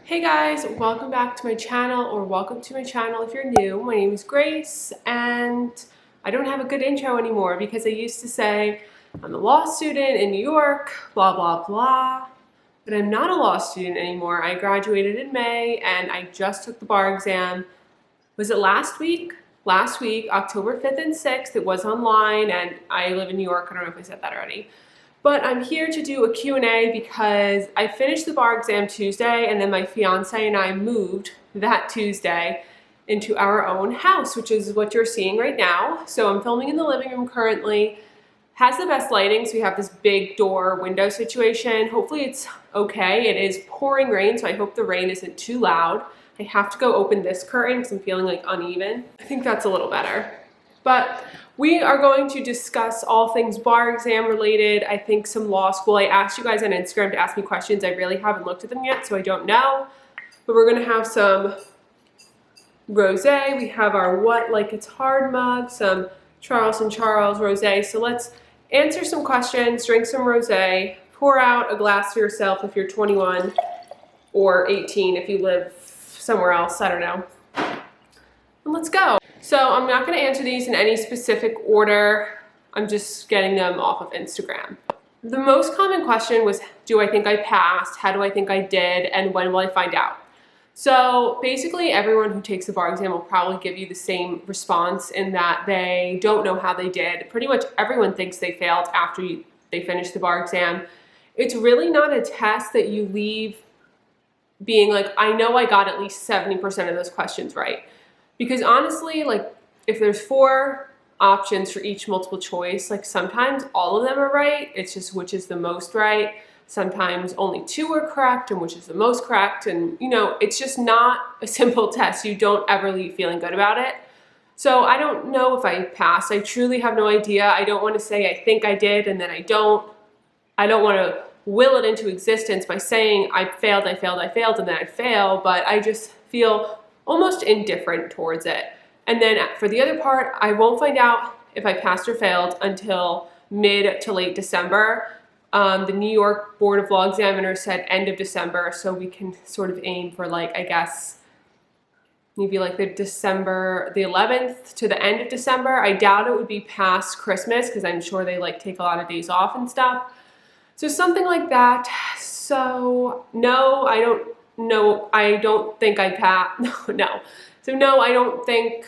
Hey guys, welcome back to my channel, or welcome to my channel if you're new. My name is Grace, and I don't have a good intro anymore because I used to say I'm a law student in New York, blah, blah, blah. But I'm not a law student anymore. I graduated in May and I just took the bar exam. Was it last week? Last week, October 5th and 6th. It was online, and I live in New York. I don't know if I said that already. But I'm here to do a Q&A because I finished the bar exam Tuesday, and then my fiance and I moved that Tuesday into our own house, which is what you're seeing right now. So I'm filming in the living room currently. Has the best lighting, so we have this big door window situation. Hopefully it's okay. It is pouring rain, so I hope the rain isn't too loud. I have to go open this curtain because I'm feeling like uneven. I think that's a little better. But we are going to discuss all things bar exam related. I think some law school. I asked you guys on Instagram to ask me questions. I really haven't looked at them yet, so I don't know. But we're gonna have some rosé. We have our What Like It's Hard mug, some Charles & Charles rosé. So let's answer some questions, drink some rosé, pour out a glass for yourself if you're 21 or 18 if you live somewhere else, I don't know. And let's go. So I'm not going to answer these in any specific order. I'm just getting them off of Instagram. The most common question was, do I think I passed? How do I think I did? And when will I find out? So basically everyone who takes the bar exam will probably give you the same response in that they don't know how they did. Pretty much everyone thinks they failed after they finish the bar exam. It's really not a test that you leave being like, I know I got at least 70% of those questions right. Because honestly, like if there's 4 options for each multiple choice, like sometimes all of them are right. It's just which is the most right. Sometimes only 2 are correct and which is the most correct. And you know, it's just not a simple test. You don't ever leave feeling good about it. So I don't know if I passed. I truly have no idea. I don't want to say I think I did and then I don't. I don't want to will it into existence by saying I failed, and then I fail, but I just feel almost indifferent towards it. And then for the other part, I won't find out if I passed or failed until mid to late December. The New York Board of Law Examiners said end of December, so we can sort of aim for like, I guess, maybe like the 11th to the end of December. I doubt it would be past Christmas because I'm sure they like take a lot of days off and stuff. So something like that. So no, I don't know. I don't think I passed. No. So no, I don't think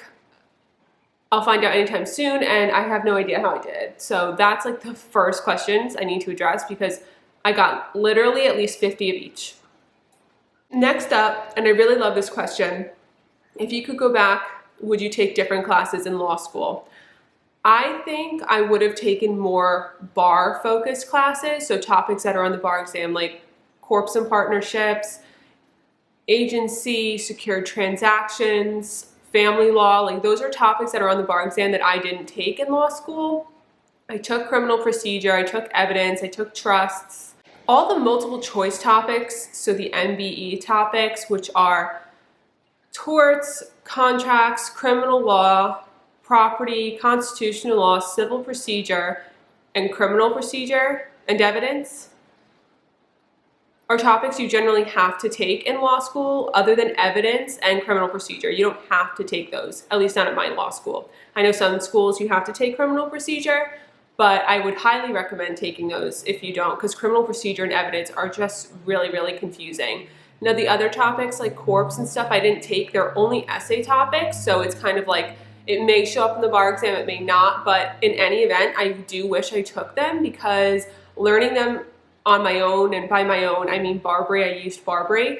I'll find out anytime soon, and I have no idea how I did. So that's like the first questions I need to address because I got literally at least 50 of each. Next up, and I really love this question, if you could go back, would you take different classes in law school? I think I would have taken more bar-focused classes, so topics that are on the bar exam, like corps and partnerships, agency, secured transactions, family law. Like those are topics that are on the bar exam that I didn't take in law school. I took criminal procedure, I took evidence, I took trusts. All the multiple choice topics, so the MBE topics, which are torts, contracts, criminal law, property, constitutional law, civil procedure, and criminal procedure and evidence, are topics you generally have to take in law school other than evidence and criminal procedure. You don't have to take those, at least not at my law school. I know some schools you have to take criminal procedure, but I would highly recommend taking those if you don't, because criminal procedure and evidence are just really, really confusing. Now the other topics like corps and stuff I didn't take. They're only essay topics, so it's kind of like it may show up in the bar exam, it may not, but in any event, I do wish I took them because learning them on my own, and by my own, I mean Barbary, I used Barbary,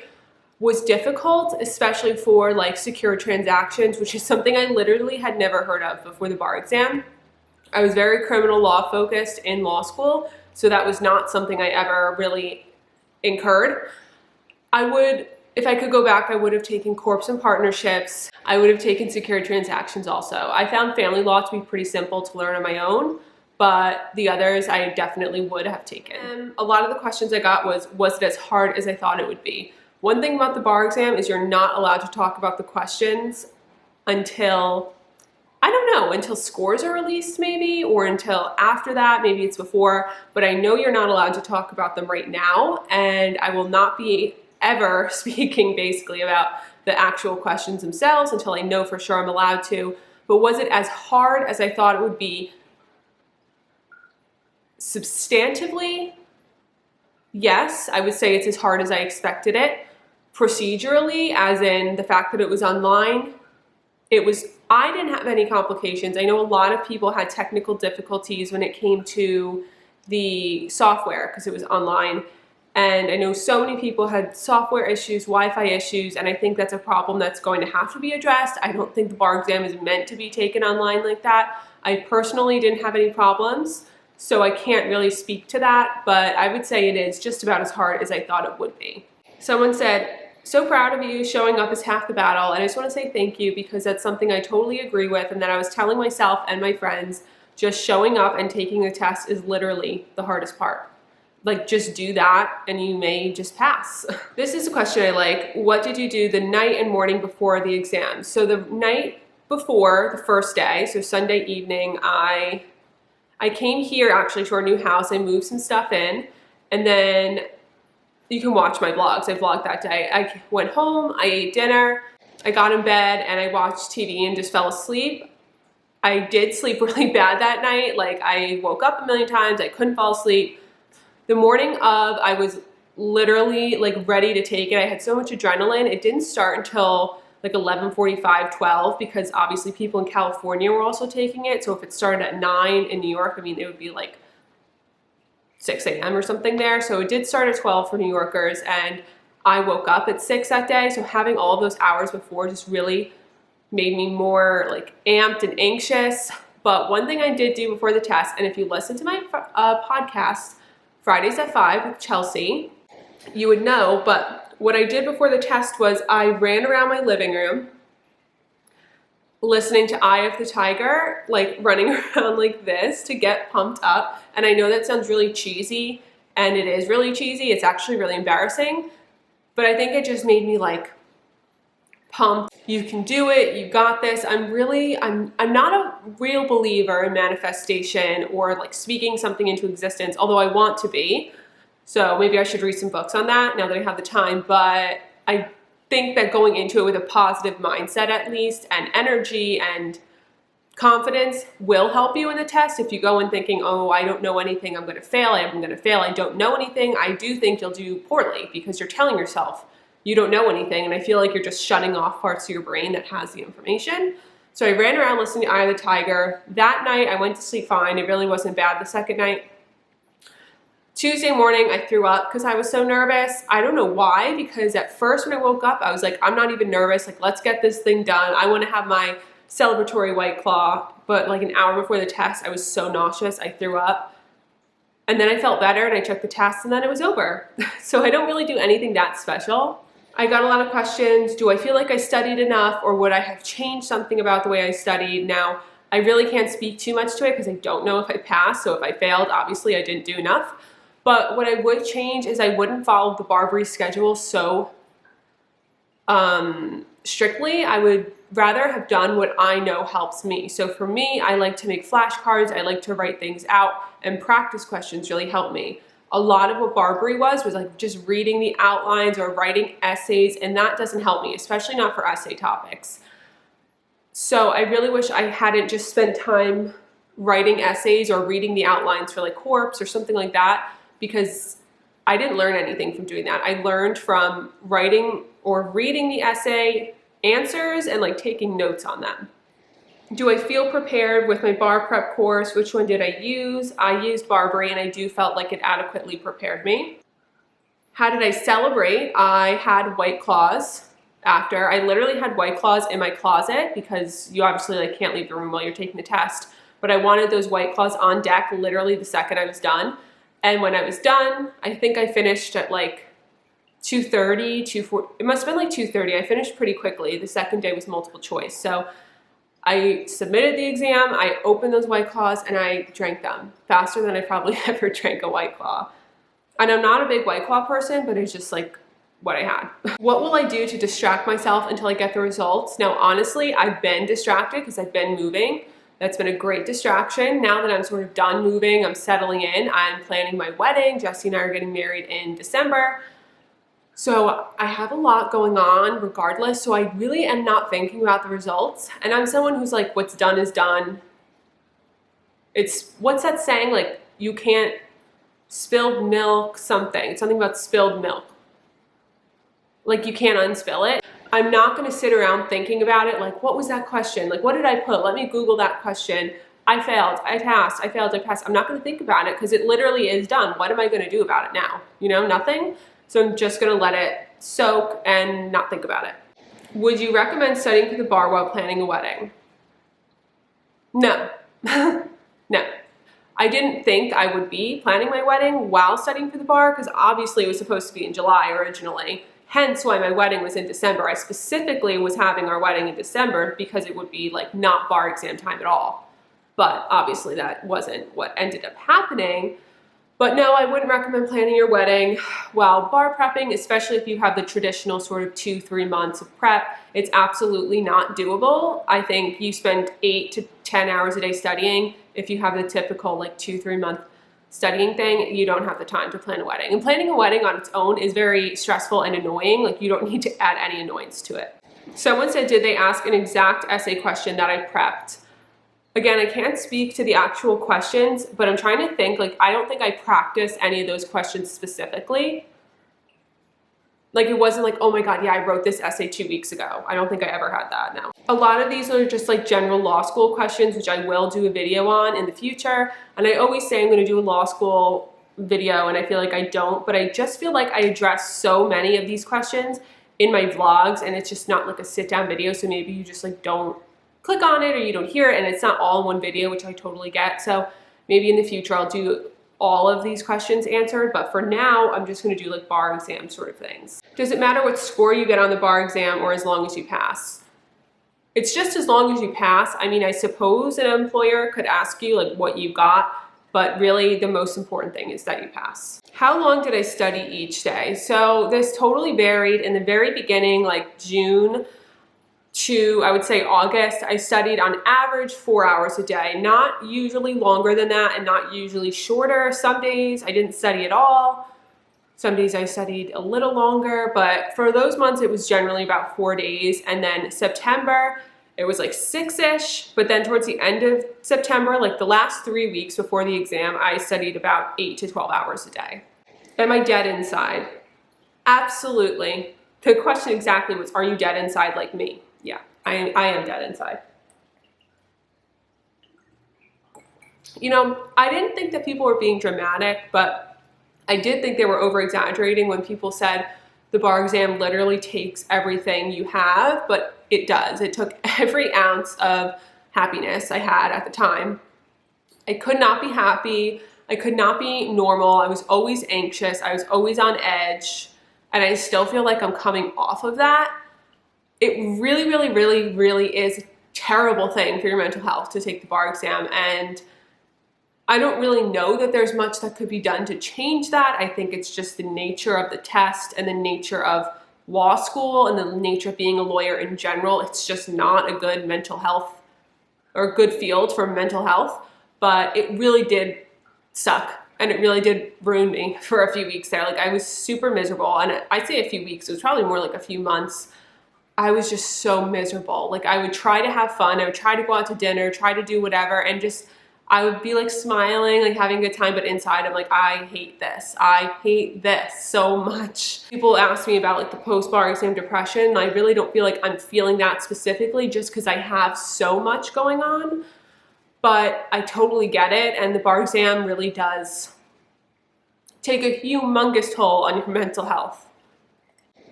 was difficult, especially for like secure transactions, which is something I literally had never heard of before the bar exam. I was very criminal law focused in law school, so that was not something I ever really incurred. If I could go back, I would have taken corps and partnerships. I would have taken secured transactions also. I found family law to be pretty simple to learn on my own, but the others I definitely would have taken. A lot of the questions I got was it as hard as I thought it would be? One thing about the bar exam is you're not allowed to talk about the questions until, I don't know, until scores are released maybe, or until after that, maybe it's before, but I know you're not allowed to talk about them right now, and I will not be ever speaking basically about the actual questions themselves until I know for sure I'm allowed to. But was it as hard as I thought it would be? Substantively, yes, I would say it's as hard as I expected it. Procedurally, as in the fact that it was online, I didn't have any complications. I know a lot of people had technical difficulties when it came to the software because it was online. And I know so many people had software issues, Wi-Fi issues, and I think that's a problem that's going to have to be addressed. I don't think the bar exam is meant to be taken online like that. I personally didn't have any problems, so I can't really speak to that, but I would say it is just about as hard as I thought it would be. Someone said, so proud of you, showing up is half the battle, and I just want to say thank you because that's something I totally agree with and that I was telling myself and my friends, just showing up and taking the test is literally the hardest part. Like, just do that and you may just pass. This is a question I like. What did you do the night and morning before the exam? So the night before the first day, so Sunday evening, I came here actually to our new house. I moved some stuff in, and then you can watch my vlogs. I vlogged that day. I went home, I ate dinner, I got in bed, and I watched TV and just fell asleep. I did sleep really bad that night. Like, I woke up a million times. I couldn't fall asleep. The morning of, I was literally like ready to take it. I had so much adrenaline. It didn't start until like 11:45, 12, because obviously people in California were also taking it. So if it started at 9 in New York, I mean, it would be like 6 a.m. or something there. So it did start at 12 for New Yorkers, and I woke up at 6 that day. So having all of those hours before just really made me more like amped and anxious. But one thing I did do before the test, and if you listen to my podcast, Fridays at 5 with Chelsea, you would know, but what I did before the test was I ran around my living room listening to Eye of the Tiger, like running around like this to get pumped up. And I know that sounds really cheesy, and it is really cheesy. It's actually really embarrassing, but I think it just made me like pumped. You can do it. You got this. I'm not a real believer in manifestation or like speaking something into existence, although I want to be. So maybe I should read some books on that now that I have the time. But I think that going into it with a positive mindset at least, and energy and confidence will help you in the test. If you go in thinking, oh, I don't know anything, I'm going to fail, I'm going to fail, I don't know anything, I do think you'll do poorly because you're telling yourself you don't know anything, and I feel like you're just shutting off parts of your brain that has the information. So I ran around listening to Eye of the Tiger. That night I went to sleep fine. It really wasn't bad the second night. Tuesday morning I threw up because I was so nervous. I don't know why, because at first when I woke up I was like, I'm not even nervous, like let's get this thing done. I want to have my celebratory White Claw, but like an hour before the test I was so nauseous I threw up. And then I felt better and I took the test and then it was over. So I don't really do anything that special. I got a lot of questions. Do I feel like I studied enough, or would I have changed something about the way I studied? Now, I really can't speak too much to it because I don't know if I passed. So if I failed, obviously I didn't do enough. But what I would change is I wouldn't follow the Barbary schedule so strictly. I would rather have done what I know helps me. So for me, I like to make flashcards. I like to write things out, and practice questions really help me. A lot of what Barbary was like just reading the outlines or writing essays, and that doesn't help me, especially not for essay topics. So I really wish I hadn't just spent time writing essays or reading the outlines for like corps or something like that, because I didn't learn anything from doing that. I learned from writing or reading the essay answers and like taking notes on them. Do I feel prepared with my bar prep course? Which one did I use? I used Barbary, and I do felt like it adequately prepared me. How did I celebrate? I had White Claws after. I literally had White Claws in my closet because you obviously like can't leave the room while you're taking the test. But I wanted those White Claws on deck literally the second I was done. And when I was done, I think I finished at like 2:30, 2:40. It must have been like 2:30. I finished pretty quickly. The second day was multiple choice. So I submitted the exam, I opened those White Claws, and I drank them faster than I probably ever drank a White Claw. And I'm not a big White Claw person, but it's just like what I had. What will I do to distract myself until I get the results? Now, honestly, I've been distracted because I've been moving. That's been a great distraction. Now that I'm sort of done moving, I'm settling in, I'm planning my wedding. Jesse and I are getting married in December. So I have a lot going on regardless, so I really am not thinking about the results. And I'm someone who's like, what's done is done. It's, what's that saying? Like, you can't spilled milk something about spilled milk. Like, you can't unspill it. I'm not gonna sit around thinking about it, like, what was that question? Like, what did I put? Let me Google that question. I failed, I passed, I failed, I passed. I'm not gonna think about it because it literally is done. What am I gonna do about it now? You know, nothing. So I'm just gonna let it soak and not think about it. Would you recommend studying for the bar while planning a wedding? No. No. I didn't think I would be planning my wedding while studying for the bar because obviously it was supposed to be in July originally. Hence why my wedding was in December. I specifically was having our wedding in December because it would be like not bar exam time at all. But obviously that wasn't what ended up happening. But no, I wouldn't recommend planning your wedding while bar prepping, especially if you have the traditional sort of 2-3 months of prep. It's absolutely not doable. I think you spend 8 to 10 hours a day studying. If you have the typical like 2-3 month studying thing, you don't have the time to plan a wedding. And planning a wedding on its own is very stressful and annoying. Like, you don't need to add any annoyance to it. Someone said, did they ask an exact essay question that I prepped? Again, I can't speak to the actual questions, but I'm trying to think, like, I don't think I practiced any of those questions specifically. Like, it wasn't like, oh my God, yeah, I wrote this essay 2 weeks ago. I don't think I ever had that, no. A lot of these are just like general law school questions, which I will do a video on in the future. And I always say I'm gonna do a law school video, and I feel like I don't, but I just feel like I address so many of these questions in my vlogs, and it's just not like a sit down video, so maybe you just like don't click on it or you don't hear it, and it's not all in one video, which I totally get. So maybe in the future I'll do all of these questions answered, but for now I'm just gonna do like bar exam sort of things. Does it matter what score you get on the bar exam or as long as you pass? It's just as long as you pass. I mean, I suppose an employer could ask you like what you got, but really the most important thing is that you pass. How long did I study each day? So this totally varied. In the very beginning, like June to, I would say, August, I studied on average 4 hours a day, not usually longer than that and not usually shorter. Some days I didn't study at all. Some days I studied a little longer, but for those months it was generally about 4 days. And then September, it was like 6-ish, but then towards the end of September, like the last 3 weeks before the exam, I studied about 8 to 12 hours a day. Am I dead inside? Absolutely. The question exactly was, are you dead inside like me? Yeah, I am dead inside. You know, I didn't think that people were being dramatic, but I did think they were over exaggerating when people said the bar exam literally takes everything you have, but it does. It took every ounce of happiness I had at the time. I could not be happy. I could not be normal. I was always anxious. I was always on edge. And I still feel like I'm coming off of that. It really, really, really, really is a terrible thing for your mental health to take the bar exam. And I don't really know that there's much that could be done to change that. I think it's just the nature of the test and the nature of law school and the nature of being a lawyer in general. It's just not a good mental health or a good field for mental health, but it really did suck. And it really did ruin me for a few weeks there. Like, I was super miserable. And I'd say a few weeks, it was probably more like a few months. I was just so miserable. Like, I would try to have fun. I would try to go out to dinner, try to do whatever. And just, I would be like smiling, like having a good time. But inside I'm like, I hate this. I hate this so much. People ask me about like the post-bar exam depression. I really don't feel like I'm feeling that specifically just because I have so much going on. But I totally get it, and the bar exam really does take a humongous toll on your mental health.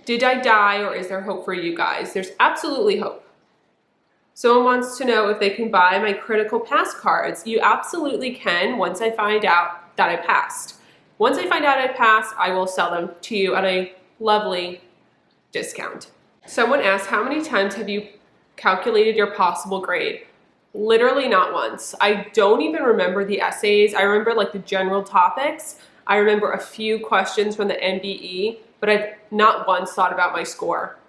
Did I die, or is there hope for you guys? There's absolutely hope. Someone wants to know if they can buy my critical pass cards. You absolutely can once I find out that I passed. Once I find out I passed, I will sell them to you at a lovely discount. Someone asked, how many times have you calculated your possible grade? Literally not once. I don't even remember the essays. I remember like the general topics. I remember a few questions from the MBE, but I've not once thought about my score.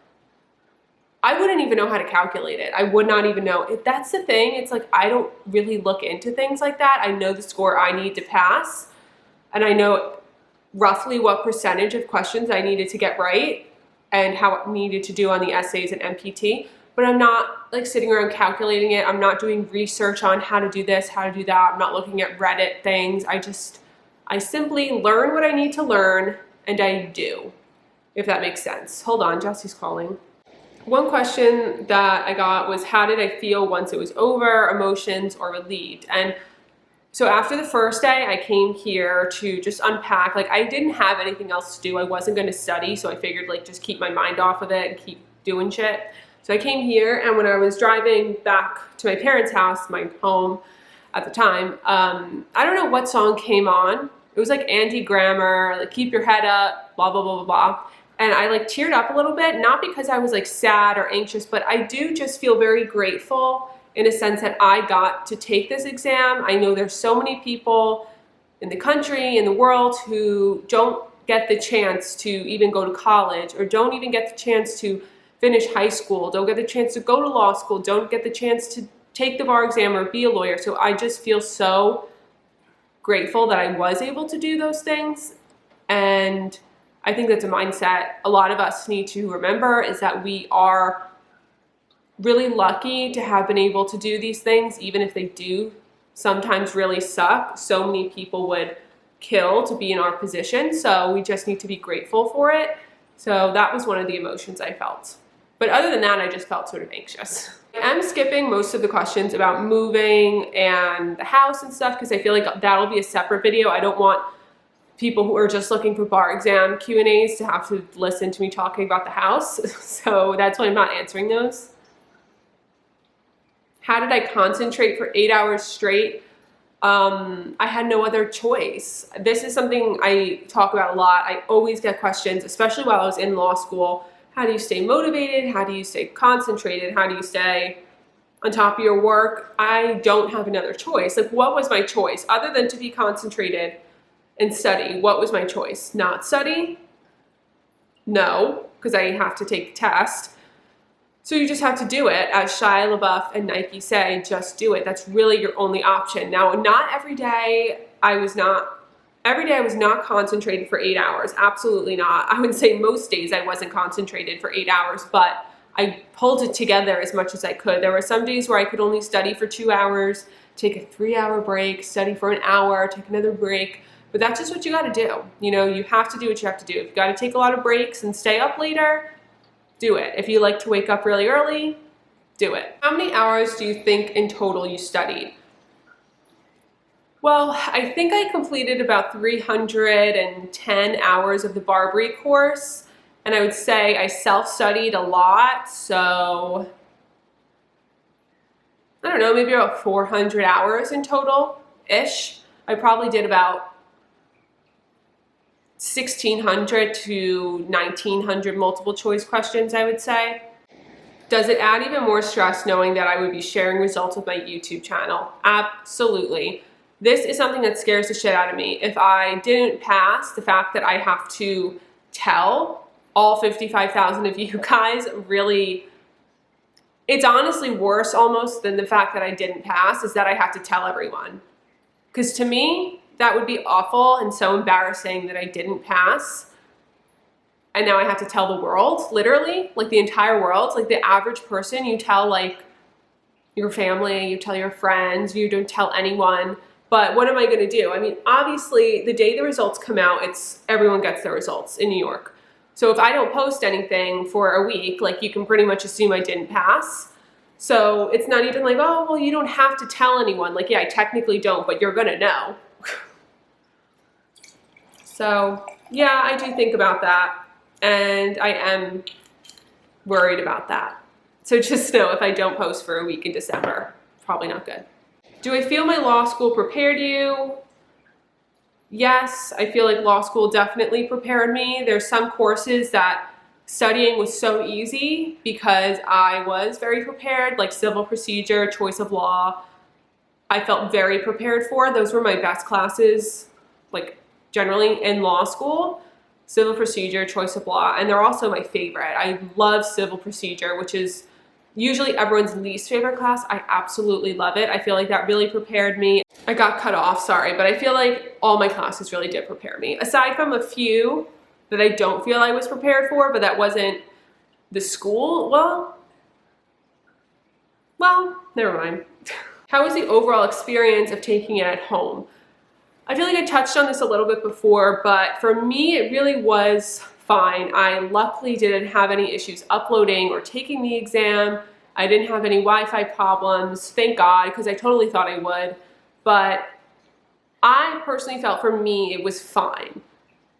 I wouldn't even know how to calculate it. I would not even know. If that's the thing, it's like I don't really look into things like that. I know the score I need to pass, and I know roughly what percentage of questions I needed to get right and how I needed to do on the essays and MPT, but I'm not like sitting around calculating it. I'm not doing research on how to do this, how to do that. I'm not looking at Reddit things. I simply learn what I need to learn and I do, if that makes sense. Hold on, Jesse's calling. One question that I got was, how did I feel once it was over, emotions or relieved? And so after the first day, I came here to just unpack. Like, I didn't have anything else to do. I wasn't going to study, so I figured like just keep my mind off of it and keep doing shit. So I came here, and when I was driving back to my parents' house, my home at the time, I don't know what song came on. It was like Andy Grammer, like Keep Your Head Up, blah, blah, blah, blah, blah. And I like teared up a little bit, not because I was like sad or anxious, but I do just feel very grateful in a sense that I got to take this exam. I know there's so many people in the country, in the world, who don't get the chance to even go to college, or don't even get the chance to finish high school, don't get the chance to go to law school, don't get the chance to take the bar exam or be a lawyer. So I just feel so grateful that I was able to do those things. And I think that's a mindset a lot of us need to remember, is that we are really lucky to have been able to do these things, even if they do sometimes really suck. So many people would kill to be in our position, so we just need to be grateful for it. So that was one of the emotions I felt. But other than that, I just felt sort of anxious. I am skipping most of the questions about moving and the house and stuff because I feel like that'll be a separate video. I don't want people who are just looking for bar exam Q&As to have to listen to me talking about the house. So that's why I'm not answering those. How did I concentrate for 8 hours straight? I had no other choice. This is something I talk about a lot. I always get questions, especially while I was in law school. How do you stay motivated? How do you stay concentrated? How do you stay on top of your work? I don't have another choice. Like, what was my choice? Other than to be concentrated and study, what was my choice? Not study? No, because I have to take the test. So you just have to do it. As Shia LaBeouf and Nike say, just do it. That's really your only option. Now, not every day I was not concentrated for 8 hours. Absolutely not. I would say most days I wasn't concentrated for 8 hours, but I pulled it together as much as I could. There were some days where I could only study for 2 hours, take a 3-hour break, study for an hour, take another break. But that's just what you got to do. You know, you have to do what you have to do. If you got to take a lot of breaks and stay up later, do it. If you like to wake up really early, do it. How many hours do you think in total you studied? Well, I think I completed about 310 hours of the Barbary course, and I would say I self-studied a lot, so I don't know, maybe about 400 hours in total-ish. I probably did about 1,600 to 1,900 multiple choice questions, I would say. Does it add even more stress knowing that I would be sharing results with my YouTube channel? Absolutely. This is something that scares the shit out of me. If I didn't pass, the fact that I have to tell all 55,000 of you guys, really, it's honestly worse almost than the fact that I didn't pass, is that I have to tell everyone. Because to me, that would be awful and so embarrassing that I didn't pass. And now I have to tell the world, literally, like the entire world. Like the average person, you tell like your family, you tell your friends, you don't tell anyone. But what am I gonna do? I mean, obviously the day the results come out, everyone gets their results in New York. So if I don't post anything for a week, like you can pretty much assume I didn't pass. So it's not even like, oh, well, you don't have to tell anyone. Like, yeah, I technically don't, but you're gonna know. So yeah, I do think about that, and I am worried about that. So just know if I don't post for a week in December, probably not good. Do I feel my law school prepared you? Yes, I feel like law school definitely prepared me. There's some courses that studying was so easy because I was very prepared, like civil procedure, choice of law. I felt very prepared for. Those were my best classes, like generally in law school. Civil procedure, choice of law, and they're also my favorite. I love civil procedure, which is usually everyone's least favorite class. I absolutely love it. I feel like that really prepared me. I got cut off, sorry, but I feel like all my classes really did prepare me. Aside from a few that I don't feel I was prepared for, but that wasn't the school. Well, never mind. How was the overall experience of taking it at home? I feel like I touched on this a little bit before, but for me, it really was fine. I luckily didn't have any issues uploading or taking the exam. I didn't have any Wi-Fi problems, thank God, because I totally thought I would. But I personally felt for me, it was fine.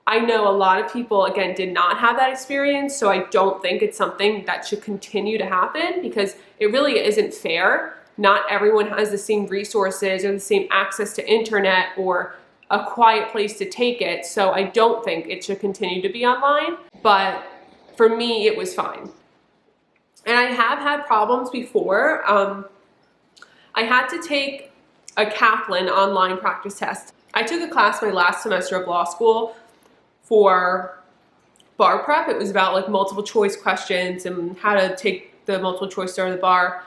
I know a lot of people, again, did not have that experience, so I don't think it's something that should continue to happen because it really isn't fair. Not everyone has the same resources or the same access to internet or a quiet place to take it, so I don't think it should continue to be online, but for me, it was fine. And I have had problems before. I had to take a Kaplan online practice test. I took a class my last semester of law school for bar prep. It was about like multiple choice questions and how to take the multiple choice or the bar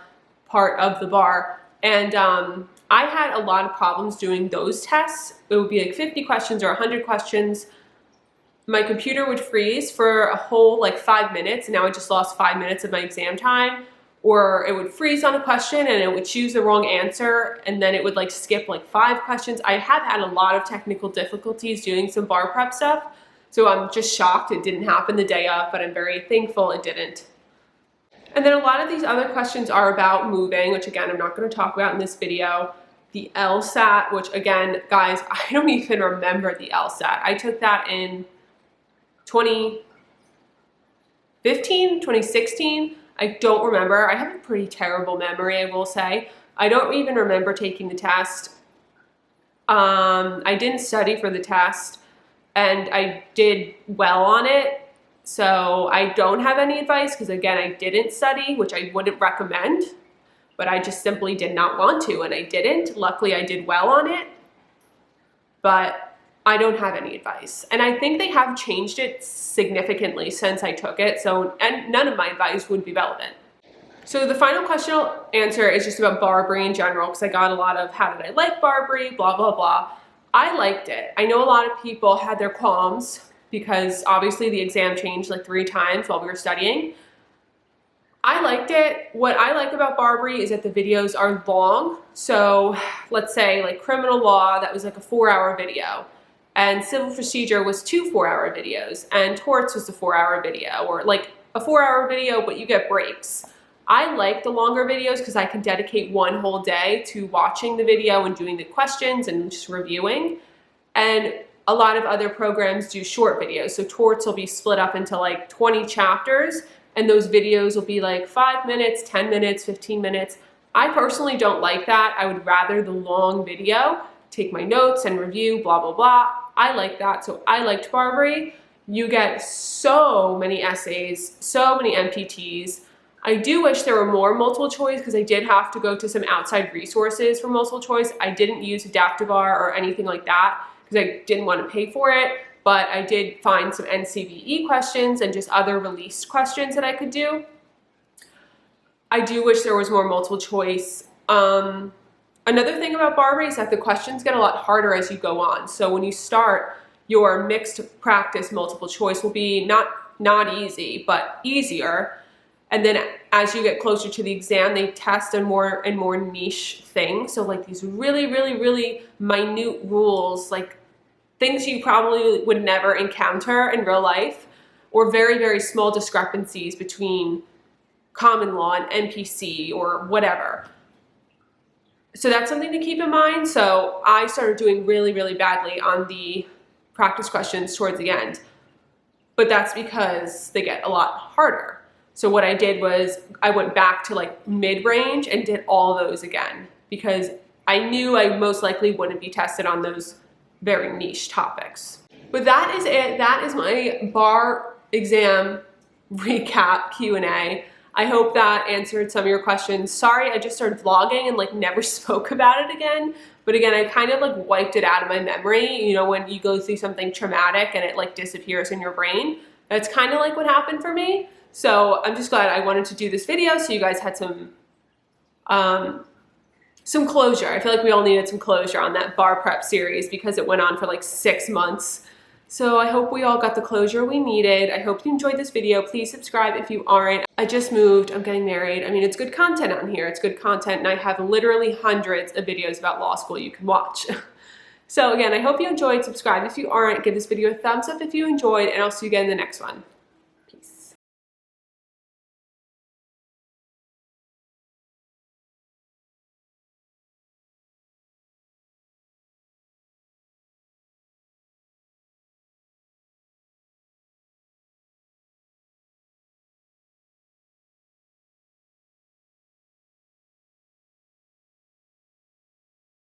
part of the bar. And I had a lot of problems doing those tests. It would be like 50 questions or 100 questions. My computer would freeze for a whole like 5 minutes, and now I just lost 5 minutes of my exam time. Or it would freeze on a question and it would choose the wrong answer, and then it would like skip like 5 questions. I have had a lot of technical difficulties doing some bar prep stuff, so I'm just shocked it didn't happen the day of, but I'm very thankful it didn't. And then a lot of these other questions are about moving, which again, I'm not going to talk about in this video. The LSAT, which again, guys, I don't even remember the LSAT. I took that in 2015, 2016. I don't remember. I have a pretty terrible memory, I will say. I don't even remember taking the test. I didn't study for the test, and I did well on it. So I don't have any advice because, again, I didn't study, which I wouldn't recommend, but I just simply did not want to, and I didn't. Luckily, I did well on it, but I don't have any advice. And I think they have changed it significantly since I took it, so and none of my advice would be relevant. So the final question I'll answer is just about Barbary in general, because I got a lot of how did I like Barbary, blah, blah, blah. I liked it. I know a lot of people had their qualms because obviously the exam changed like 3 times while we were studying. I liked it. What I like about Barbary is that the videos are long. So let's say like criminal law, that was like a 4-hour video. And civil procedure was 2 4-hour videos. And torts was a 4-hour video, or like a 4-hour video, but you get breaks. I like the longer videos because I can dedicate one whole day to watching the video and doing the questions and just reviewing. And a lot of other programs do short videos. So torts will be split up into like 20 chapters, and those videos will be like 5 minutes, 10 minutes, 15 minutes. I personally don't like that. I would rather the long video, take my notes and review, blah, blah, blah. I like that. So I liked Barbary. You get so many essays, so many MPTs. I do wish there were more multiple choice because I did have to go to some outside resources for multiple choice. I didn't use Adaptivar or anything like that because I didn't want to pay for it, but I did find some NCVE questions and just other released questions that I could do. I do wish there was more multiple choice. Another thing about Barbary is that the questions get a lot harder as you go on. So when you start, your mixed practice multiple choice will be not easy, but easier. And then as you get closer to the exam, they test on more and more niche things. So like these really, really, really minute rules, like things you probably would never encounter in real life, or very, very small discrepancies between common law and NPC or whatever. So that's something to keep in mind. So I started doing really, really badly on the practice questions towards the end, but that's because they get a lot harder. So what I did was I went back to like mid-range and did all those again because I knew I most likely wouldn't be tested on those very niche topics. But that is it. That is my bar exam recap Q&A. I hope that answered some of your questions. Sorry, I just started vlogging and like never spoke about it again. But again, I kind of like wiped it out of my memory. You know, when you go through something traumatic and it like disappears in your brain, that's kind of like what happened for me. So I'm just glad I wanted to do this video so you guys had some closure. I feel like we all needed some closure on that bar prep series because it went on for like 6 months. So I hope we all got the closure we needed. I hope you enjoyed this video. Please subscribe if you aren't. I just moved, I'm getting married. I mean, it's good content on here. It's good content, and I have literally hundreds of videos about law school you can watch. So again, I hope you enjoyed. Subscribe if you aren't. Give this video a thumbs up if you enjoyed, and I'll see you again in the next one.